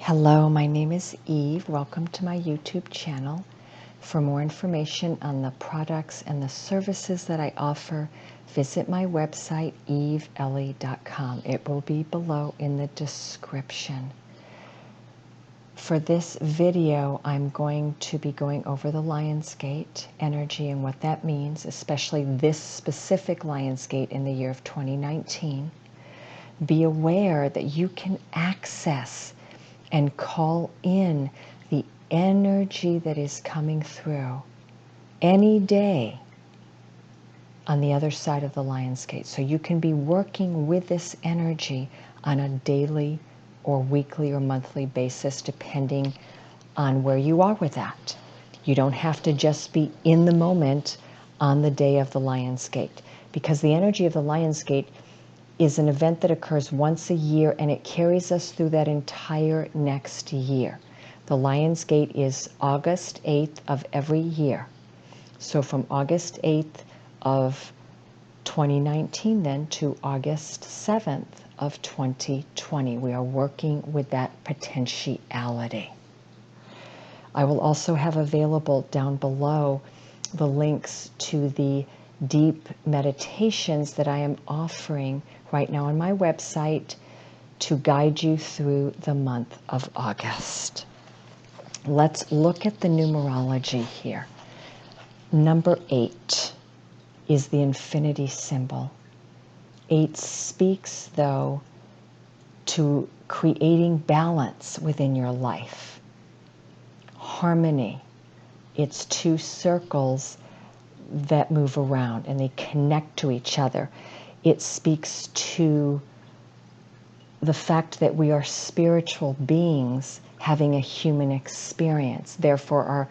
Hello, my name is Eve. Welcome to my YouTube channel. For more information on the products and the services that I offer, visit my website, eveellie.com. It will be below in the description. For this video, I'm going to be going over the Lionsgate energy and what that means, especially this specific Lionsgate in the year of 2019. Be aware that you can access and call in the energy that is coming through any day on the other side of the Lionsgate. So you can be working with this energy on a daily or weekly or monthly basis, depending on where you are with that. You don't have to just be in the moment on the day of the Lionsgate, because the energy of the Lionsgate is an event that occurs once a year, and it carries us through that entire next year. The Lionsgate is August 8th of every year. So from August 8th of 2019 then to August 7th of 2020, we are working with that potentiality. I will also have available down below the links to the deep meditations that I am offering right now on my website to guide you through the month of August. Let's look at the numerology here. Number 8 is the infinity symbol. 8 speaks, though, to creating balance within your life, harmony. It's 2 circles that move around and they connect to each other. It speaks to the fact that we are spiritual beings having a human experience. Therefore, our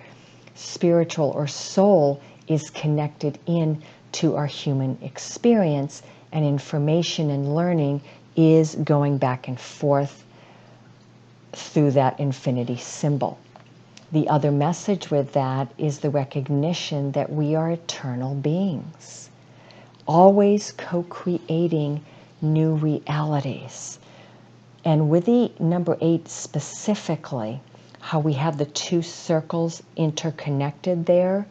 spiritual or soul is connected in to our human experience, and information and learning is going back and forth through that infinity symbol. The other message with that is the recognition that we are eternal beings, always co-creating new realities. And with the number 8 specifically, how we have the 2 circles interconnected there,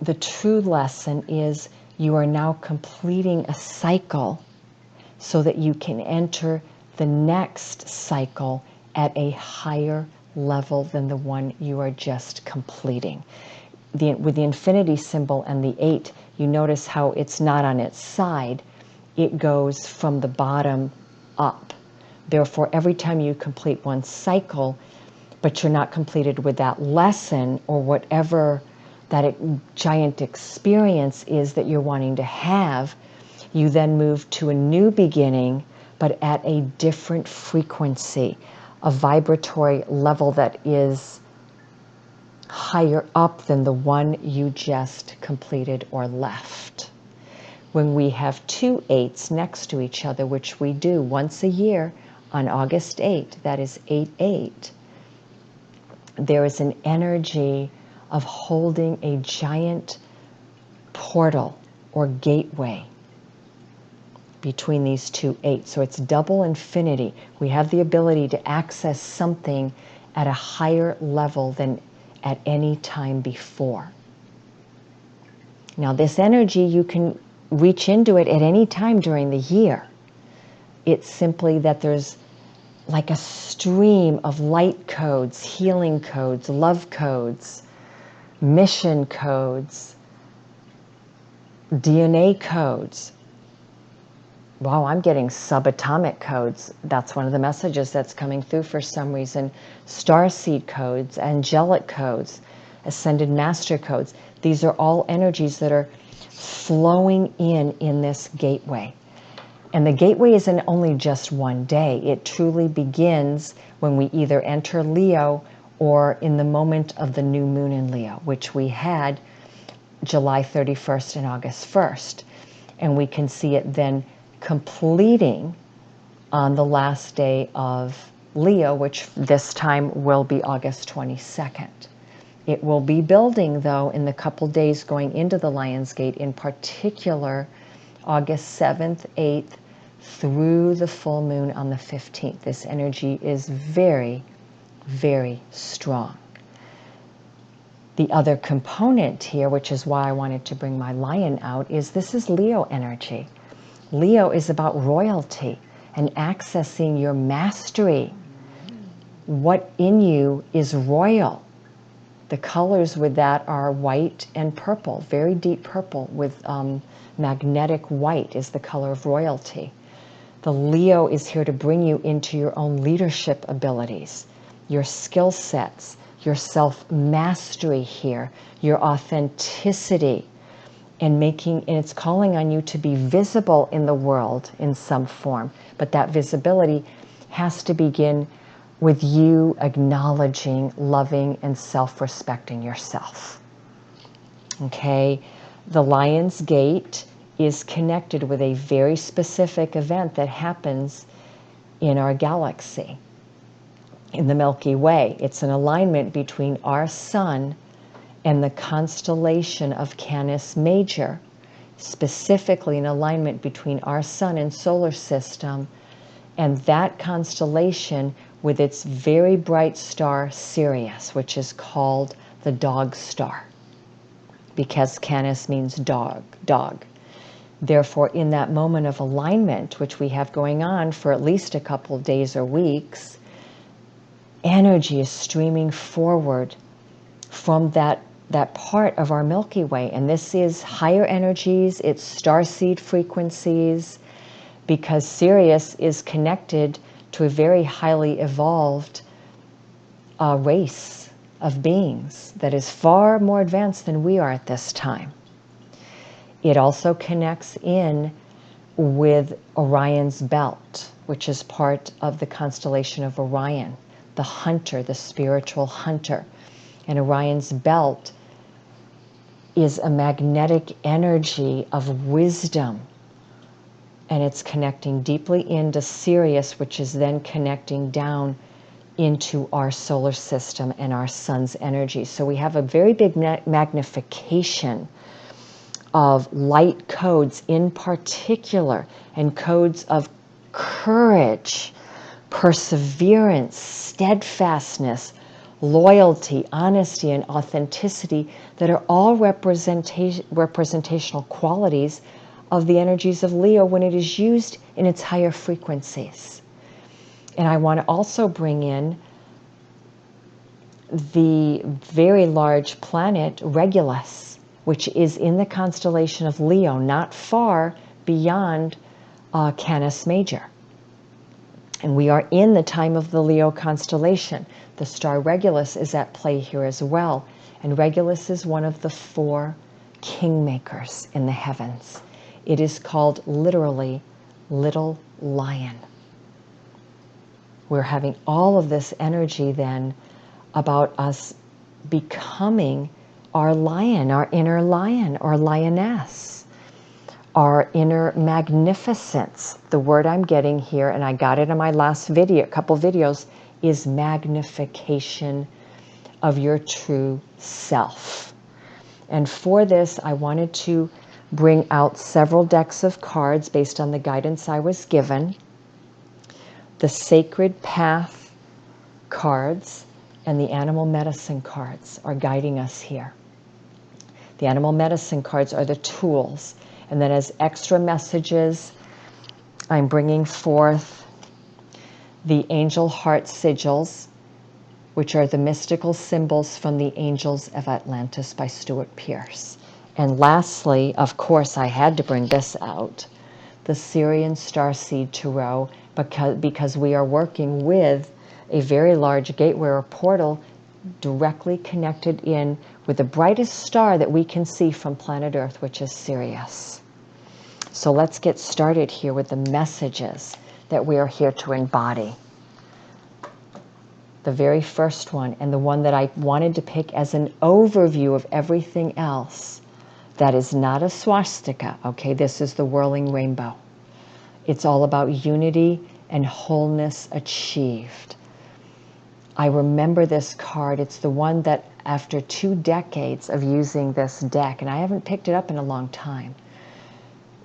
the true lesson is you are now completing a cycle so that you can enter the next cycle at a higher level than the one you are just completing. With the infinity symbol and the 8, you notice how it's not on its side. It goes from the bottom up. Therefore, every time you complete one cycle, but you're not completed with that lesson or whatever that giant experience is that you're wanting to have, you then move to a new beginning, but at a different frequency, a vibratory level that is higher up than the one you just completed or left. When we have 2 8s next to each other, which we do once a year on August 8th, that is 8-8, there is an energy of holding a giant portal or gateway between these 2 8s. So it's double infinity. We have the ability to access something at a higher level than at any time before. Now this energy, you can reach into it at any time during the year. It's simply that there's like a stream of light codes, healing codes, love codes, mission codes, DNA codes. Wow, I'm getting subatomic codes. That's one of the messages that's coming through for some reason. Starseed codes, angelic codes, ascended master codes. These are all energies that are flowing in this gateway. And the gateway isn't only just one day. It truly begins when we either enter Leo or in the moment of the new moon in Leo, which we had July 31st and August 1st. And we can see it then completing on the last day of Leo, which this time will be August 22nd. It will be building, though, in the couple days going into the Lionsgate, in particular August 7th, 8th through the full moon on the 15th. This energy is very, very strong. The other component here, which is why I wanted to bring my lion out, is this is Leo energy. Leo is about royalty and accessing your mastery. What in you is royal. The colors with that are white and purple, very deep purple with magnetic white is the color of royalty. The Leo is here to bring you into your own leadership abilities, your skill sets, your self-mastery here, your authenticity, and it's calling on you to be visible in the world in some form. But that visibility has to begin with you acknowledging, loving, and self-respecting yourself. Okay? The Lion's Gate is connected with a very specific event that happens in our galaxy, in the Milky Way. It's an alignment between our sun and the constellation of Canis Major, specifically an alignment between our sun and solar system and that constellation with its very bright star Sirius, which is called the dog star, because Canis means dog. Therefore, in that moment of alignment, which we have going on for at least a couple of days or weeks, energy is streaming forward from that part of our Milky Way. And this is higher energies, it's starseed frequencies, because Sirius is connected to a very highly evolved race of beings that is far more advanced than we are at this time. It also connects in with Orion's belt, which is part of the constellation of Orion, the hunter, the spiritual hunter. And Orion's belt is a magnetic energy of wisdom. And it's connecting deeply into Sirius, which is then connecting down into our solar system and our sun's energy. So we have a very big magnification of light codes in particular, and codes of courage, perseverance, steadfastness, loyalty, honesty, and authenticity that are all representational qualities of the energies of Leo when it is used in its higher frequencies. And I want to also bring in the very large planet Regulus, which is in the constellation of Leo, not far beyond Canis Major. And we are in the time of the Leo constellation. The star Regulus is at play here as well. And Regulus is one of the 4 kingmakers in the heavens. It is called literally Little Lion. We're having all of this energy then about us becoming our lion, our inner lion or lioness, our inner magnificence. The word I'm getting here, and I got it in my last video, couple videos, is magnification of your true self. And for this, I wanted to bring out several decks of cards based on the guidance I was given. The Sacred Path cards and the Animal Medicine cards are guiding us here. The Animal Medicine cards are the tools. And then as extra messages, I'm bringing forth the Angel Heart Sigils, which are the mystical symbols from the Angels of Atlantis by Stuart Pearce. And lastly, of course, I had to bring this out, the Syrian Starseed Tarot, because we are working with a very large gateway or portal directly connected in with the brightest star that we can see from planet Earth, which is Sirius. So let's get started here with the messages that we are here to embody. The very first one, and the one that I wanted to pick as an overview of everything else, that is not a swastika, okay? This is the Whirling Rainbow. It's all about unity and wholeness achieved. I remember this card. It's the one that after 2 decades of using this deck, and I haven't picked it up in a long time,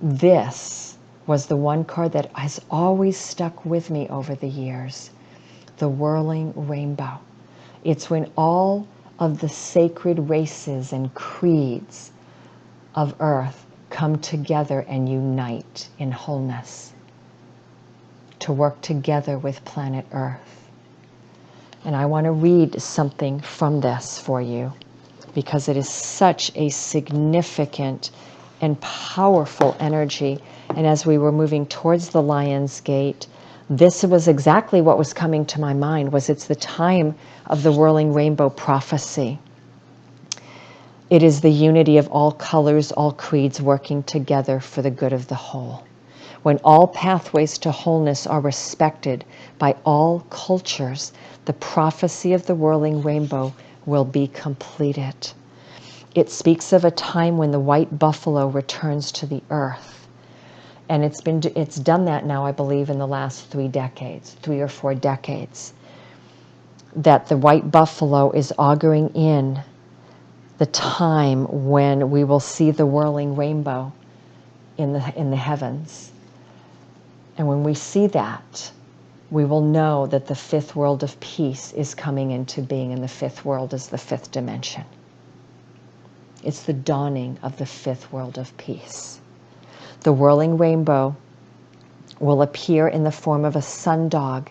this was the one card that has always stuck with me over the years, the Whirling Rainbow. It's when all of the sacred races and creeds of Earth come together and unite in wholeness to work together with planet Earth. And I want to read something from this for you because it is such a significant and powerful energy. And as we were moving towards the Lion's Gate, this was exactly what was coming to my mind. It's the time of the Whirling Rainbow prophecy. It is the unity of all colors, all creeds working together for the good of the whole. When all pathways to wholeness are respected by all cultures, the prophecy of the Whirling Rainbow will be completed. It speaks of a time when the white buffalo returns to the earth. And it's done that now, I believe, in the last 3 or 4 decades. That the white buffalo is auguring in the time when we will see the whirling rainbow in the heavens. And when we see that, we will know that the 5th world of peace is coming into being, and the 5th world is the 5th dimension. It's the dawning of the 5th world of peace. The whirling rainbow will appear in the form of a sundog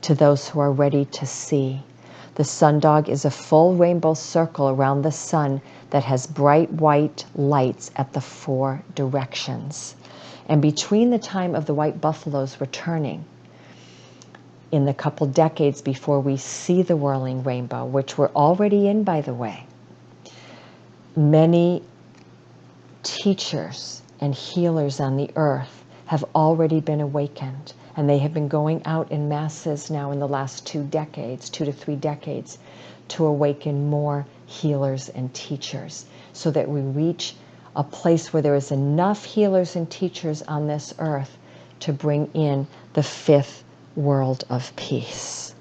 to those who are ready to see. The sundog is a full rainbow circle around the sun that has bright white lights at the 4 directions. And between the time of the white buffaloes returning, in the couple decades before we see the whirling rainbow, which we're already in, by the way, many teachers and healers on the earth have already been awakened, and they have been going out in masses now in the last 2 to 3 decades, to awaken more healers and teachers, so that we reach a place where there is enough healers and teachers on this earth to bring in the 5th world of peace.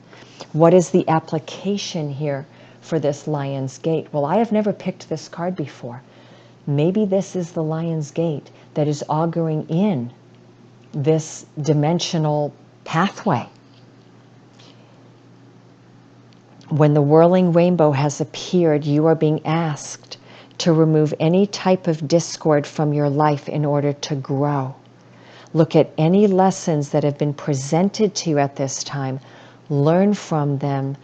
What is the application here for this Lion's Gate? Well, I have never picked this card before. Maybe this is the Lion's Gate that is auguring in this dimensional pathway. When the whirling rainbow has appeared, you are being asked to remove any type of discord from your life in order to grow. Look at any lessons that have been presented to you at this time, learn from them,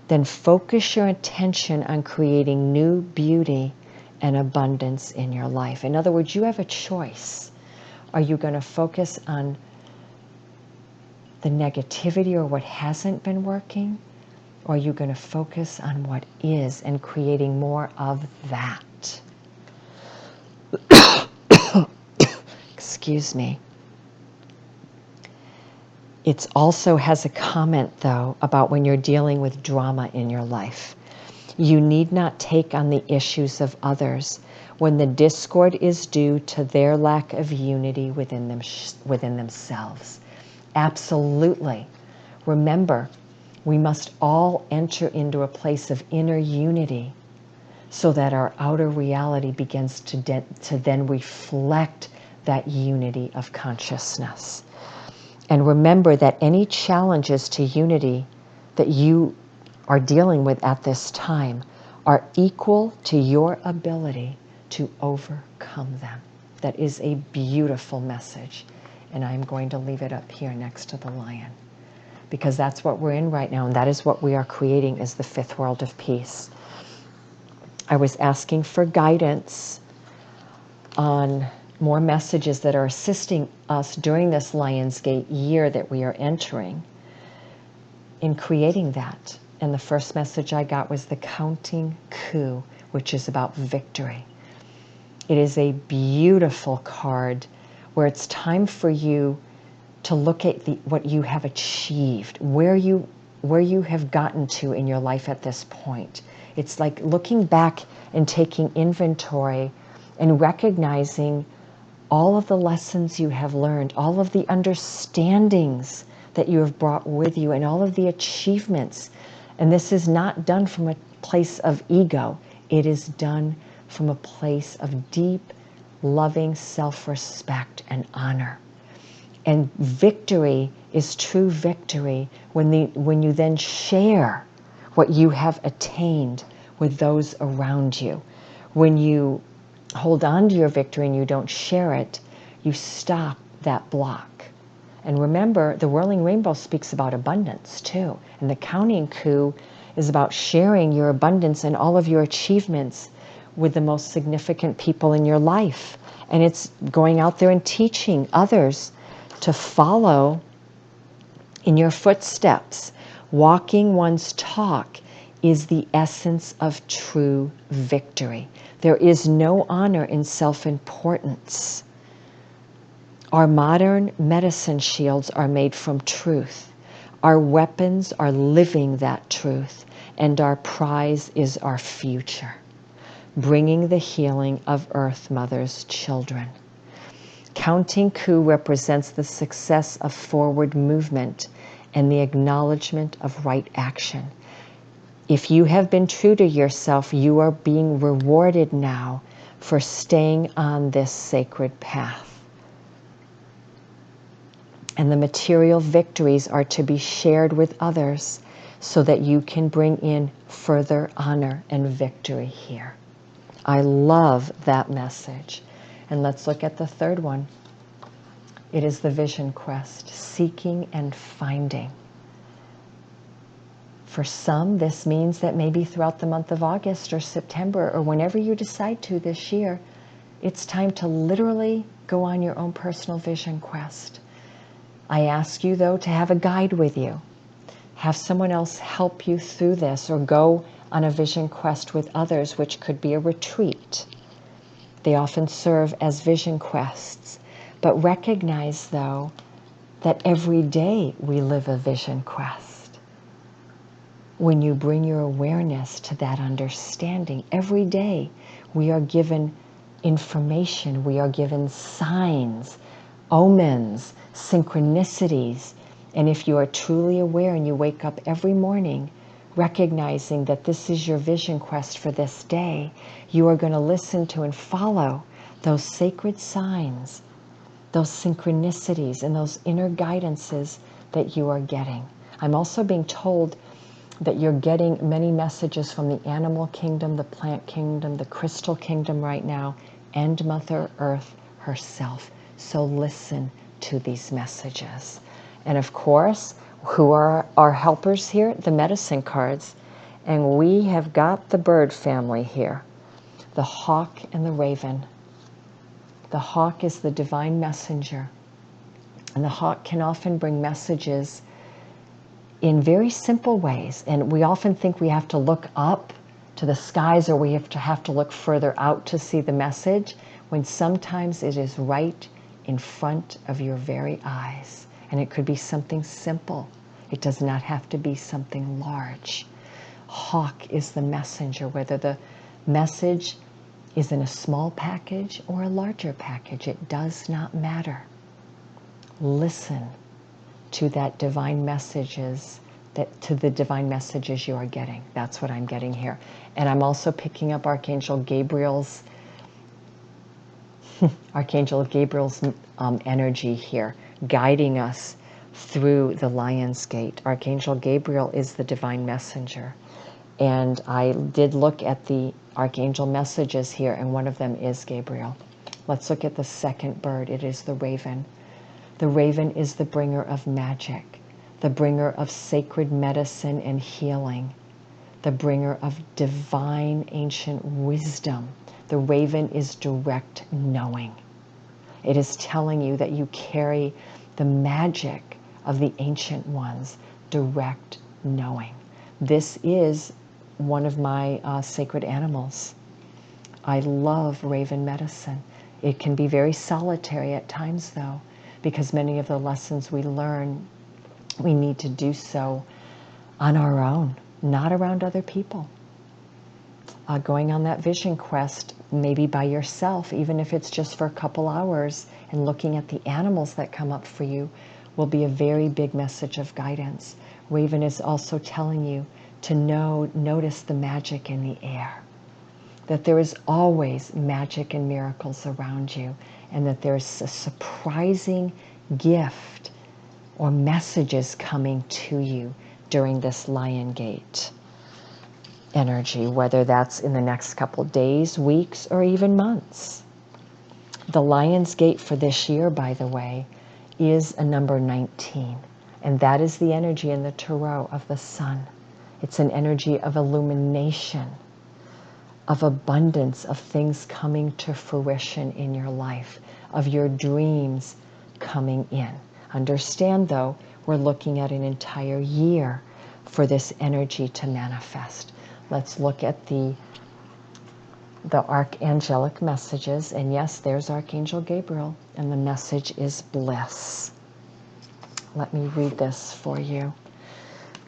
then focus your attention on creating new beauty and abundance in your life. In other words, you have a choice. Are you going to focus on the negativity or what hasn't been working? Or are you going to focus on what is and creating more of that? Excuse me. It also has a comment, though, about when you're dealing with drama in your life. You need not take on the issues of others when the discord is due to their lack of unity within themselves. Absolutely. Remember, we must all enter into a place of inner unity so that our outer reality begins to then reflect that unity of consciousness. And remember that any challenges to unity that you are dealing with at this time are equal to your ability to overcome them. That is a beautiful message. And I'm going to leave it up here next to the lion, because that's what we're in right now, and that is what we are creating, is the 5th world of peace. I was asking for guidance on more messages that are assisting us during this Lion's Gate year that we are entering in creating that. And the first message I got was the counting coup, which is about victory. It is a beautiful card where it's time for you to look at what you have achieved, where you have gotten to in your life at this point. It's like looking back and taking inventory and recognizing all of the lessons you have learned, all of the understandings that you have brought with you, and all of the achievements. And this is not done from a place of ego. It is done from a place of deep, loving self-respect and honor. And victory is true victory when you then share what you have attained with those around you. When you hold on to your victory and you don't share it, you stop that block. And remember, the Whirling Rainbow speaks about abundance too. And the Counting Coup is about sharing your abundance and all of your achievements with the most significant people in your life. And it's going out there and teaching others to follow in your footsteps. Walking one's talk is the essence of true victory. There is no honor in self-importance. Our modern medicine shields are made from truth. Our weapons are living that truth, and our prize is our future, bringing the healing of Earth Mother's children. Counting Coup represents the success of forward movement and the acknowledgement of right action. If you have been true to yourself, you are being rewarded now for staying on this sacred path. And the material victories are to be shared with others so that you can bring in further honor and victory here. I love that message. And let's look at the third one. It is the vision quest, seeking and finding. For some, this means that maybe throughout the month of August or September or whenever you decide to this year, it's time to literally go on your own personal vision quest. I ask you, though, to have a guide with you. Have someone else help you through this, or go on a vision quest with others, which could be a retreat. They often serve as vision quests. But recognize, though, that every day we live a vision quest. When you bring your awareness to that understanding, every day we are given information, we are given signs, omens, synchronicities. And if you are truly aware and you wake up every morning recognizing that this is your vision quest for this day, you are going to listen to and follow those sacred signs, those synchronicities, and those inner guidances that you are getting. I'm also being told that you're getting many messages from the animal kingdom, the plant kingdom, the crystal kingdom right now, and Mother Earth herself. So listen to these messages. And of course, who are our helpers here? The medicine cards. And we have got the bird family here, the hawk and the raven. The hawk is the divine messenger. And the hawk can often bring messages in very simple ways. And we often think we have to look up to the skies, or we have to look further out to see the message, when sometimes it is right in front of your very eyes. And it could be something simple. It does not have to be something large. Hawk is the messenger, whether the message is in a small package or a larger package. It does not matter. Listen to that divine messages, to the divine messages you are getting. That's what I'm getting here. And I'm also picking up Archangel Gabriel's energy here, guiding us through the Lion's Gate. Archangel Gabriel is the divine messenger. And I did look at the Archangel messages here, and one of them is Gabriel. Let's look at the second bird. It is the raven. The raven is the bringer of magic, the bringer of sacred medicine and healing, the bringer of divine ancient wisdom. The raven is direct knowing. It is telling you that you carry the magic of the ancient ones, direct knowing. This is one of my sacred animals. I love raven medicine. It can be very solitary at times, though, because many of the lessons we learn, we need to do so on our own, not around other people. Going on that vision quest, maybe by yourself, even if it's just for a couple hours, and looking at the animals that come up for you, will be a very big message of guidance. Raven is also telling you to notice the magic in the air, that there is always magic and miracles around you, and that there's a surprising gift or messages coming to you during this Lion Gate energy, whether that's in the next couple days, weeks, or even months. The Lion's Gate for this year, by the way, is a number 19. And that is the energy in the Tarot of the Sun. It's an energy of illumination, of abundance, of things coming to fruition in your life, of your dreams coming in. Understand, though, we're looking at an entire year for this energy to manifest. Let's look at the Ark Angelic Messages. And yes, there's Archangel Gabriel, and the message is bliss. Let me read this for you.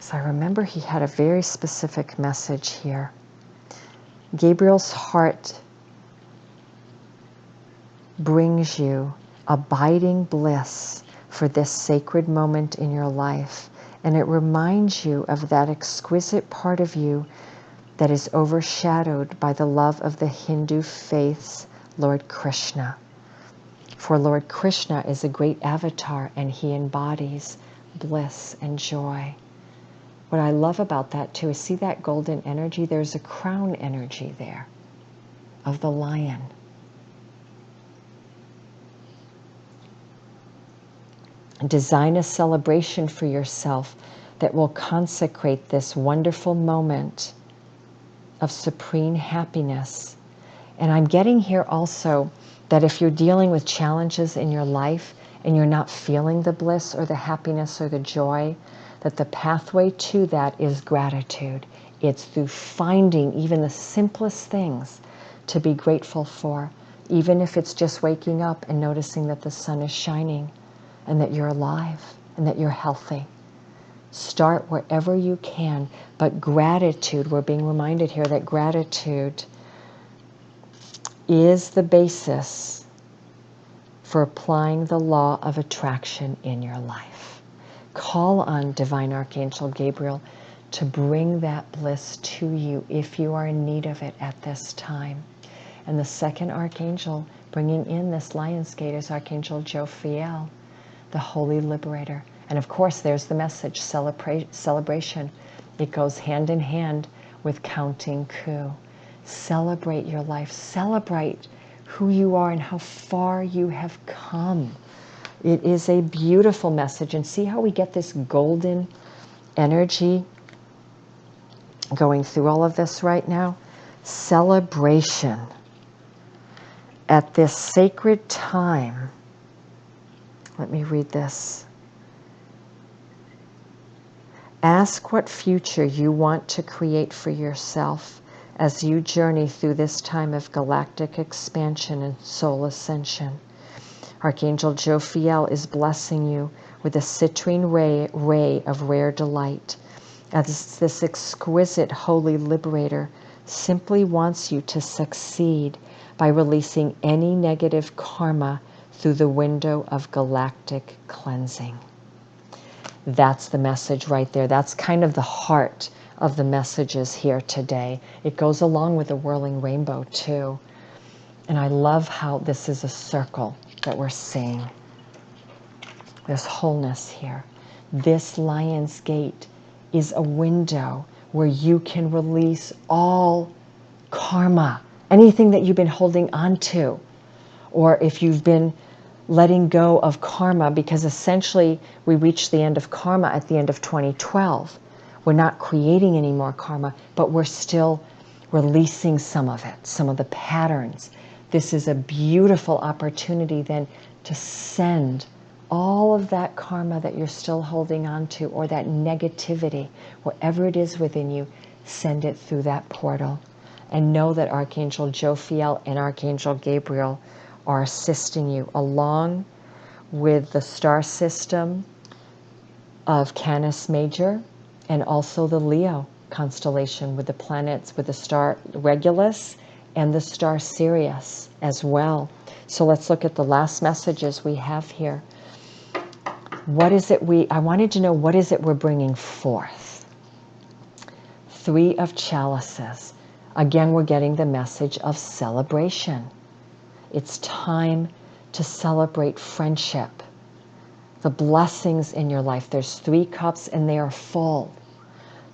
So I remember he had a very specific message here. Gabriel's heart brings you abiding bliss for this sacred moment in your life, and it reminds you of that exquisite part of you that is overshadowed by the love of the Hindu faith's Lord Krishna. For Lord Krishna is a great avatar, and he embodies bliss and joy. What I love about that too is, see that golden energy? There's a crown energy there of the lion. Design a celebration for yourself that will consecrate this wonderful moment of supreme happiness. And I'm getting here also that if you're dealing with challenges in your life and you're not feeling the bliss or the happiness or the joy, that the pathway to that is gratitude. It's through finding even the simplest things to be grateful for, even if it's just waking up and noticing that the sun is shining and that you're alive and that you're healthy. Start wherever you can, but gratitude, we're being reminded here that gratitude is the basis for applying the law of attraction in your life. Call on Divine Archangel Gabriel to bring that bliss to you if you are in need of it at this time. And the second archangel bringing in this Lion's Gate is Archangel Gabriel, the Holy Liberator. And of course, there's the message, celebration. It goes hand in hand with counting coup. Celebrate your life. Celebrate who you are and how far you have come. It is a beautiful message. And see how we get this golden energy going through all of this right now? Celebration. At this sacred time, let me read this. Ask what future you want to create for yourself as you journey through this time of galactic expansion and soul ascension. Archangel Jophiel is blessing you with a citrine ray of rare delight, as this exquisite holy liberator simply wants you to succeed by releasing any negative karma through the window of galactic cleansing. That's the message right there. That's kind of the heart of the messages here today. It goes along with the Whirling Rainbow too. And I love how this is a circle that we're seeing. There's wholeness here. This Lion's Gate is a window where you can release all karma, anything that you've been holding on to, or if you've been letting go of karma, because essentially we reached the end of karma at the end of 2012. We're not creating any more karma, but we're still releasing some of it, some of the patterns. This is a beautiful opportunity then to send all of that karma that you're still holding on to, or that negativity, wherever it is within you, send it through that portal. And know that Archangel Jophiel and Archangel Gabriel are assisting you, along with the star system of Canis Major and also the Leo constellation with the planets, with the star Regulus and the star Sirius as well. So let's look at the last messages we have here. What is it I wanted to know, what is it we're bringing forth? 3 of Chalices. Again, we're getting the message of celebration. It's time to celebrate friendship, the blessings in your life. There's 3 cups and they are full.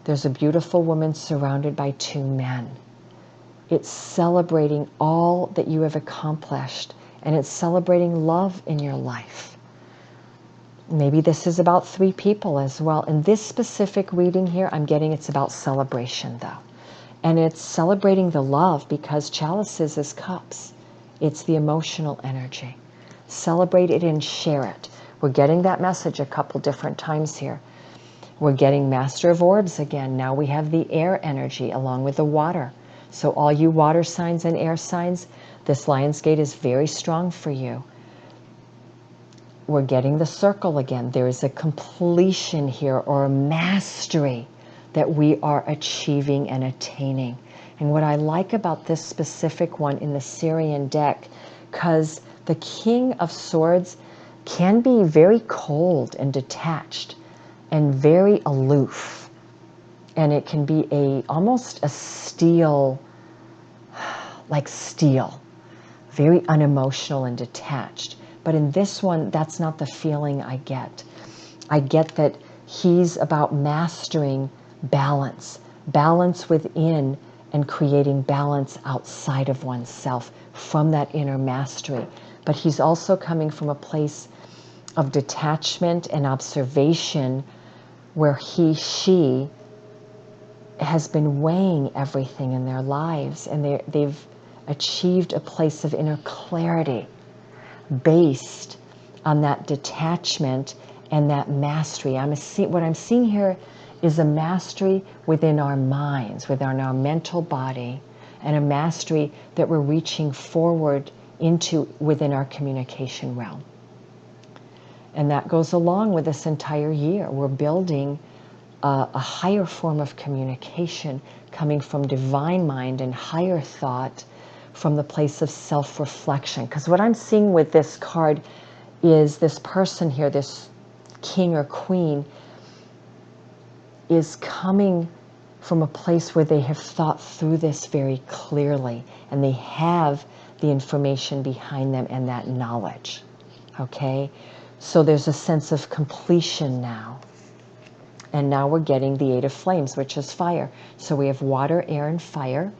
There's a beautiful woman surrounded by 2 men. It's celebrating all that you have accomplished, and it's celebrating love in your life. Maybe this is about 3 people as well. In this specific reading here, I'm getting it's about celebration though. And it's celebrating the love because chalices is cups. It's the emotional energy. Celebrate it and share it. We're getting that message a couple different times here. We're getting Master of Orbs again. Now we have the air energy along with the water. So all you water signs and air signs, this Lionsgate is very strong for you. We're getting the circle again. There is a completion here or a mastery that we are achieving and attaining. And what I like about this specific one in the Syrian deck, because the King of Swords can be very cold and detached and very aloof. And it can be almost a steel, like steel, very unemotional and detached. But in this one, that's not the feeling I get. I get that he's about mastering balance, balance within and creating balance outside of oneself from that inner mastery. But he's also coming from a place of detachment and observation where she has been weighing everything in their lives, and they've achieved a place of inner clarity based on that detachment and that mastery. What I'm seeing here is a mastery within our minds, within our mental body, and a mastery that we're reaching forward into within our communication realm. And that goes along with this entire year. We're building a higher form of communication coming from divine mind and higher thought from the place of self-reflection. Because what I'm seeing with this card is this person here, this king or queen, is coming from a place where they have thought through this very clearly and they have the information behind them and that knowledge. Okay? So there's a sense of completion now. And now we're getting the 8 of Flames, which is fire. So we have water, air, and fire.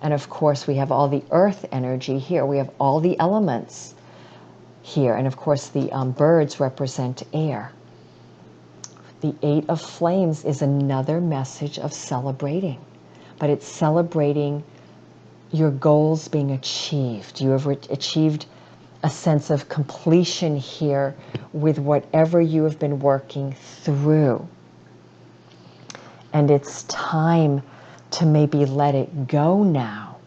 And of course, we have all the earth energy here. We have all the elements here. And of course, the birds represent air. The 8 of Flames is another message of celebrating. But it's celebrating your goals being achieved. You have achieved a sense of completion here with whatever you have been working through. And it's time to maybe let it go now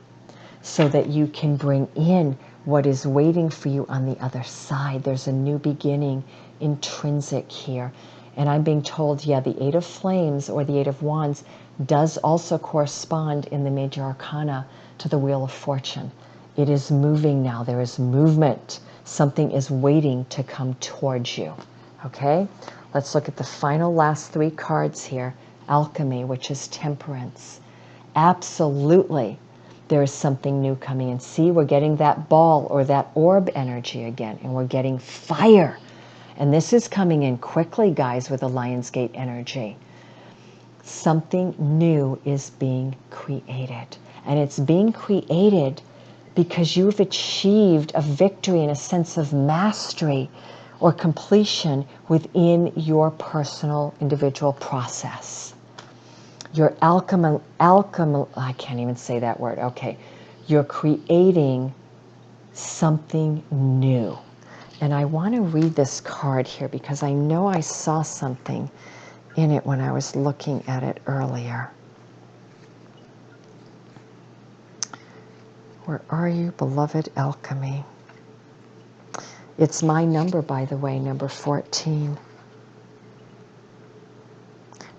so that you can bring in what is waiting for you on the other side. There's a new beginning intrinsic here. And I'm being told, yeah, the 8 of Flames or the 8 of Wands does also correspond in the major arcana to the Wheel of Fortune. It is moving now. There is movement. Something is waiting to come towards you. Okay? Let's look at the final last 3 cards here. Alchemy, which is temperance. Absolutely, there is something new coming in. See, we're getting that ball or that orb energy again, and we're getting fire. And this is coming in quickly, guys, with the Lionsgate energy. Something new is being created. And it's being created because you've achieved a victory and a sense of mastery or completion within your personal individual process. Your I can't even say that word. Okay. You're creating something new. And I want to read this card here because I know I saw something in it when I was looking at it earlier. Where are you, beloved alchemy? It's my number, by the way, number 14.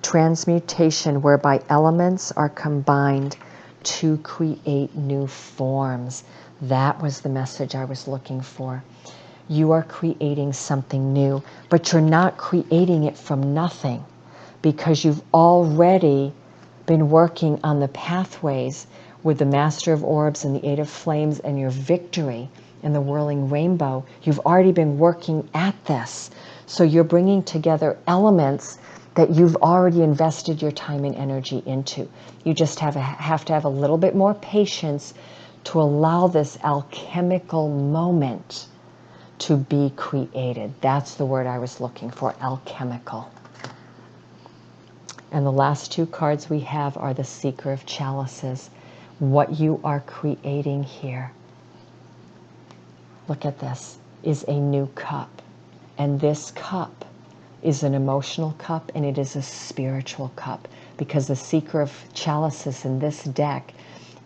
Transmutation, whereby elements are combined to create new forms. That was the message I was looking for. You are creating something new, but you're not creating it from nothing because you've already been working on the pathways with the Master of Orbs and the 8 of Flames and your victory in the Whirling Rainbow. You've already been working at this. So you're bringing together elements that you've already invested your time and energy into. You just have to have a little bit more patience to allow this alchemical moment to be created. That's the word I was looking for, alchemical. And the last two cards we have are the Seeker of Chalices. What you are creating here, look at this, is a new cup. And this cup is an emotional cup, and it is a spiritual cup, because the Seeker of Chalices in this deck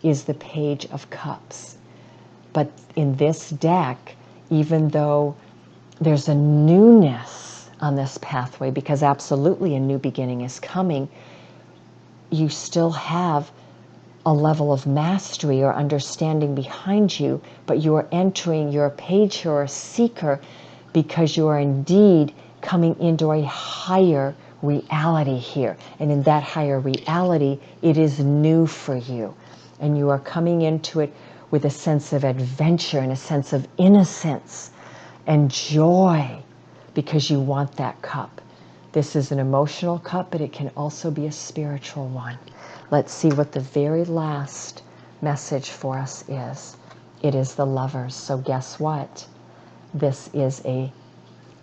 is the Page of Cups. But in this deck, even though there's a newness on this pathway, because absolutely a new beginning is coming, you still have a level of mastery or understanding behind you, but you are entering, you're a page, you're a seeker, because you are indeed coming into a higher reality here. And in that higher reality, it is new for you. And you are coming into it with a sense of adventure and a sense of innocence and joy, because you want that cup. This is an emotional cup, but it can also be a spiritual one. Let's see what the very last message for us is. It is the Lovers. So guess what? This is a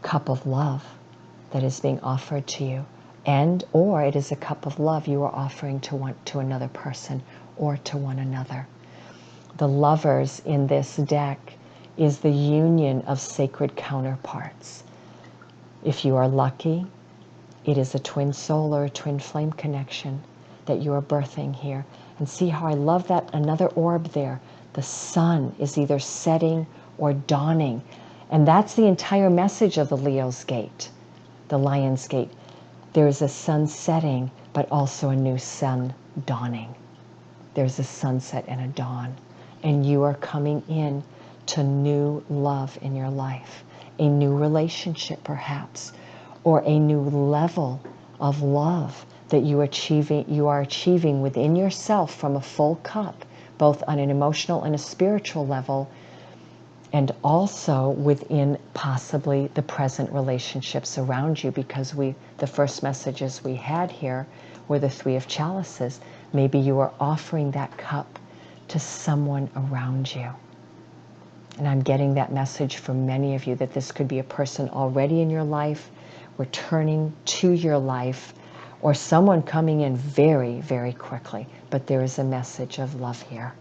cup of love that is being offered to you. And or it is a cup of love you are offering to another person or to one another. The Lovers in this deck is the union of sacred counterparts. If you are lucky, it is a twin soul or a twin flame connection that you are birthing here. And see how I love that, another orb there. The sun is either setting or dawning. And that's the entire message of the Leo's gate, the Lion's gate. There is a sun setting, but also a new sun dawning. There's a sunset and a dawn. And you are coming in to new love in your life, a new relationship perhaps, or a new level of love that you are achieving within yourself from a full cup, both on an emotional and a spiritual level, and also within possibly the present relationships around you, because the first messages we had here were the Three of Chalices. Maybe you are offering that cup to someone around you. And I'm getting that message from many of you, that this could be a person already in your life, returning to your life, or someone coming in very, very quickly. But there is a message of love here.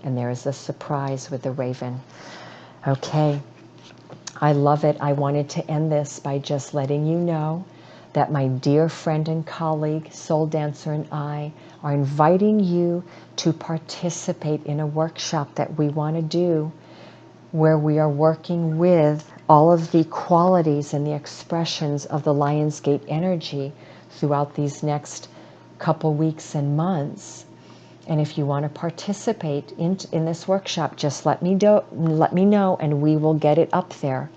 And there is a surprise with the raven. Okay, I love it. I wanted to end this by just letting you know that my dear friend and colleague, Soul Dancer, and I are inviting you to participate in a workshop that we want to do, where we are working with all of the qualities and the expressions of the Lionsgate energy throughout these next couple weeks and months. And if you want to participate in this workshop, just let me know, and we will get it up there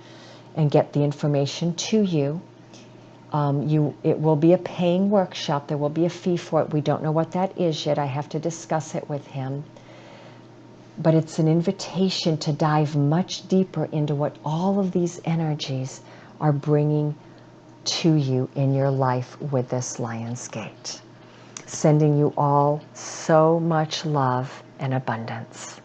and get the information to you. It will be a paying workshop. There will be a fee for it. We don't know what that is yet. I have to discuss it with him. But it's an invitation to dive much deeper into what all of these energies are bringing to you in your life with this Lionsgate. Sending you all so much love and abundance.